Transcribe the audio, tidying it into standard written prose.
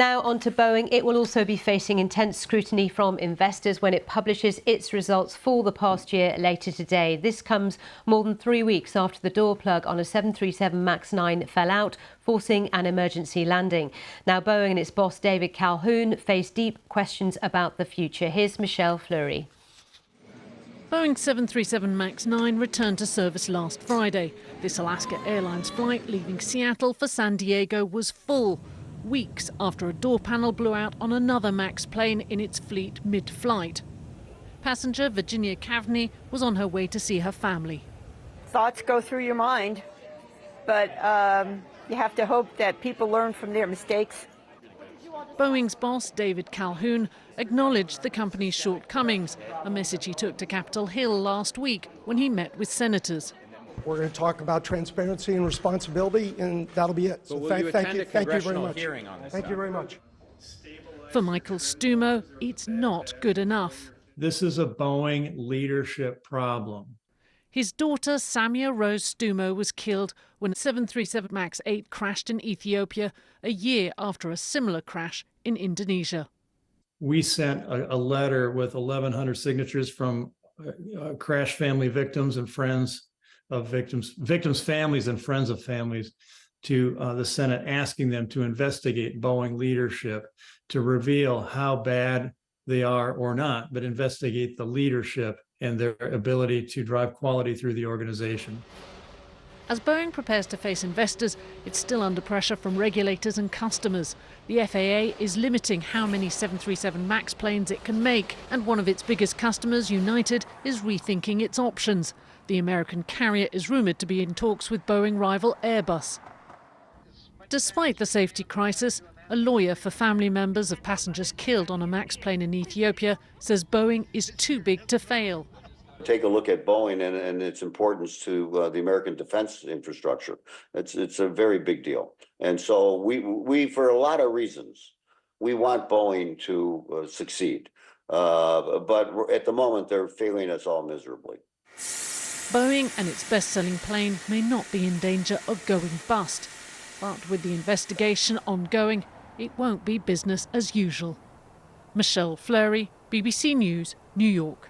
Now on to Boeing. It will also be facing intense scrutiny from investors when it publishes its results for the past year later today. This comes more than 3 weeks after the door plug on a 737 MAX 9 fell out, forcing an emergency landing. Now Boeing and its boss David Calhoun face deep questions about the future. Here's Michelle Fleury. Boeing's 737 MAX 9 returned to service last Friday. This Alaska Airlines flight leaving Seattle for San Diego was full, weeks after a door panel blew out on another MAX plane in its fleet mid-flight. Passenger Virginia Cavney was on her way to see her family. Thoughts go through your mind, but you have to hope that people learn from their mistakes. Boeing's boss, David Calhoun, acknowledged the company's shortcomings, a message he took to Capitol Hill last week when he met with senators. We're going to talk about transparency and responsibility, and that'll be it. So thank you very much. Thank you very much. For Michael Stumo, it's not good enough. This is a Boeing leadership problem. His daughter, Samia Rose Stumo, was killed when a 737 MAX 8 crashed in Ethiopia a year after a similar crash in Indonesia. We sent a letter with 1,100 signatures from crash family victims and friends of victims' families and friends of families to the Senate, asking them to investigate Boeing leadership, to reveal how bad they are or not, but investigate the leadership and their ability to drive quality through the organization. As Boeing prepares to face investors, it's still under pressure from regulators and customers. The FAA is limiting how many 737 MAX planes it can make, and one of its biggest customers, United, is rethinking its options. The American carrier is rumoured to be in talks with Boeing rival Airbus. Despite the safety crisis, a lawyer for family members of passengers killed on a MAX plane in Ethiopia says Boeing is too big to fail. Take a look at Boeing and its importance to the American defense infrastructure. It's a very big deal. And so we for a lot of reasons, we want Boeing to succeed. But at the moment, they're failing us all miserably. Boeing and its best-selling plane may not be in danger of going bust. But with the investigation ongoing, it won't be business as usual. Michelle Fleury, BBC News, New York.